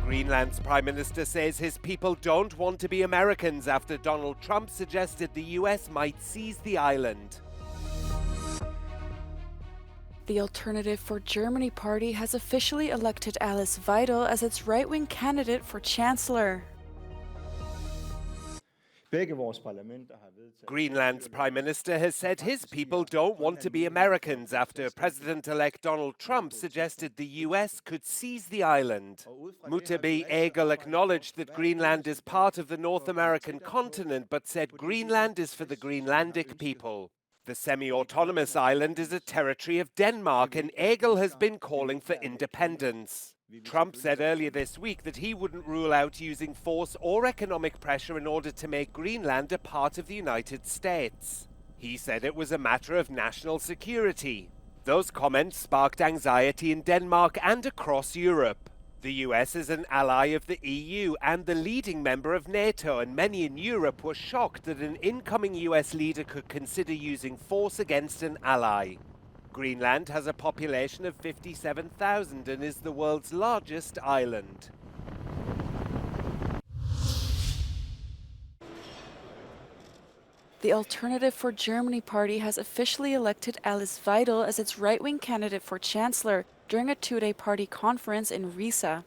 Greenland's Prime Minister says his people don't want to be Americans after Donald Trump suggested the US might seize the island. The Alternative for Germany party has officially elected Alice Weidel as its right-wing candidate for chancellor. Greenland's Prime Minister has said his people don't want to be Americans after President-elect Donald Trump suggested the US could seize the island. Mutabi Egil acknowledged that Greenland is part of the North American continent, but said Greenland is for the Greenlandic people. The semi-autonomous island is a territory of Denmark, and Egil has been calling for independence. Trump said earlier this week that he wouldn't rule out using force or economic pressure in order to make Greenland a part of the United States. He said it was a matter of national security. Those comments sparked anxiety in Denmark and across Europe. The US is an ally of the EU and the leading member of NATO, and many in Europe were shocked that an incoming US leader could consider using force against an ally. Greenland has a population of 57,000 and is the world's largest island. The Alternative for Germany party has officially elected Alice Weidel as its right-wing candidate for chancellor during a two-day party conference in Riesa.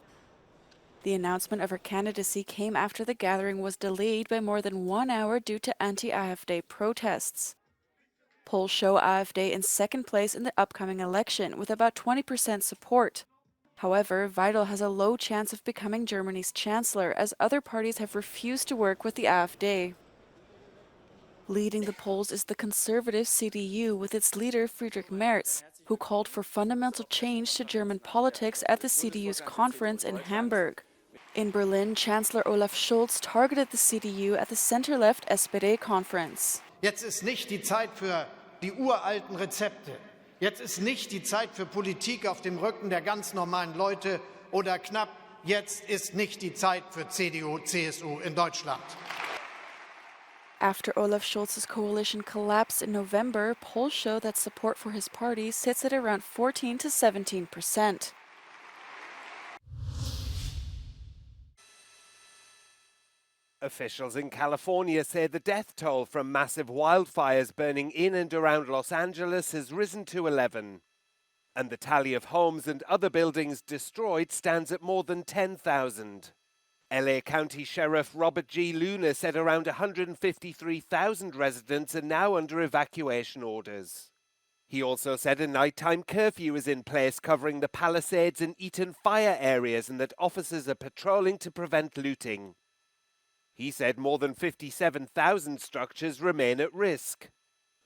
The announcement of her candidacy came after the gathering was delayed by more than 1 hour due to anti-AfD protests. Polls show AfD in second place in the upcoming election with about 20% support. However, Weidel has a low chance of becoming Germany's chancellor, as other parties have refused to work with the AfD. Leading the polls is the conservative CDU with its leader Friedrich Merz, who called for fundamental change to German politics at the CDU's conference in Hamburg. In Berlin, Chancellor Olaf Scholz targeted the CDU at the center-left SPD conference. Jetzt ist nicht die Zeit für die uralten Rezepte. Jetzt ist nicht die Zeit für Politik auf dem Rücken der ganz normalen Leute oder knapp. Jetzt ist nicht die Zeit für CDU, CSU in Deutschland. After Olaf Scholz's coalition collapsed in November, polls show that support for his party sits at around 14 to 17%. Officials in California say the death toll from massive wildfires burning in and around Los Angeles has risen to 11. And the tally of homes and other buildings destroyed stands at more than 10,000. LA County Sheriff Robert G. Luna said around 153,000 residents are now under evacuation orders. He also said a nighttime curfew is in place covering the Palisades and Eaton fire areas, and that officers are patrolling to prevent looting. He said more than 57,000 structures remain at risk.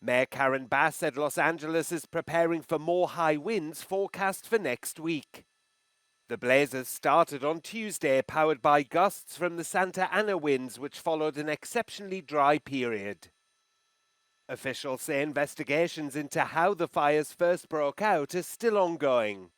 Mayor Karen Bass said Los Angeles is preparing for more high winds forecast for next week. The blazes started on Tuesday, powered by gusts from the Santa Ana winds, which followed an exceptionally dry period. Officials say investigations into how the fires first broke out are still ongoing.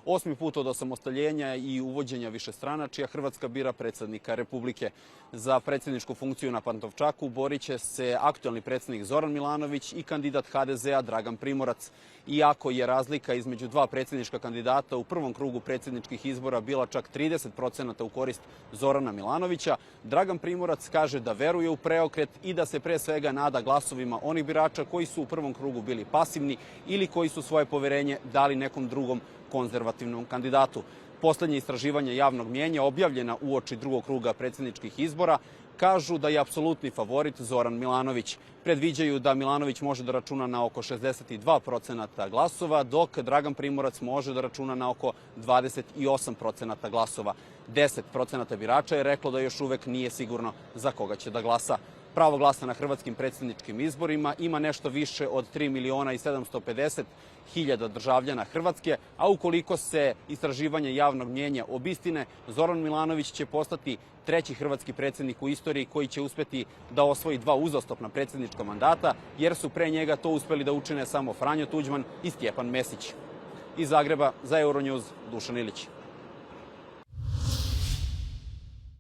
8. put od osamostaljenja i uvođenja višestranačja Hrvatska bira predsjednika Republike. Za predsjedničku funkciju na Pantovčaku borit će se aktualni predsjednik Zoran Milanović i kandidat HDZ-a Dragan Primorac. Iako je razlika između dva predsjednička kandidata u prvom krugu predsjedničkih izbora bila čak 30% u korist Zorana Milanovića, Dragan Primorac kaže da veruje u preokret i da se pre svega nada glasovima onih birača koji su u prvom krugu bili pasivni ili koji su svoje poverenje dali nekom drugom konzervativnom kandidatu. Poslednje istraživanje javnog mnjenja, objavljena uoči drugog kruga predsjedničkih izbora, kažu da je apsolutni favorit Zoran Milanović. Predviđaju da Milanović može da računa na oko 62% glasova, dok Dragan Primorac može da računa na oko 28% glasova. 10% birača je reklo da još uvek nije sigurno za koga će da glasa. Pravo glasa na hrvatskim predsjedničkim izborima ima nešto više od 3.750.000 državljana Hrvatske, a ukoliko se istraživanje javnog mnjenja obistine, Zoran Milanović će postati treći hrvatski predsjednik u istoriji koji će uspeti da osvoji 2 uzastopna predsjednička mandata, jer su pre njega to uspeli da učine samo Franjo Tuđman i Stjepan Mesić. Iz Zagreba za Euronews, Dušan Ilić.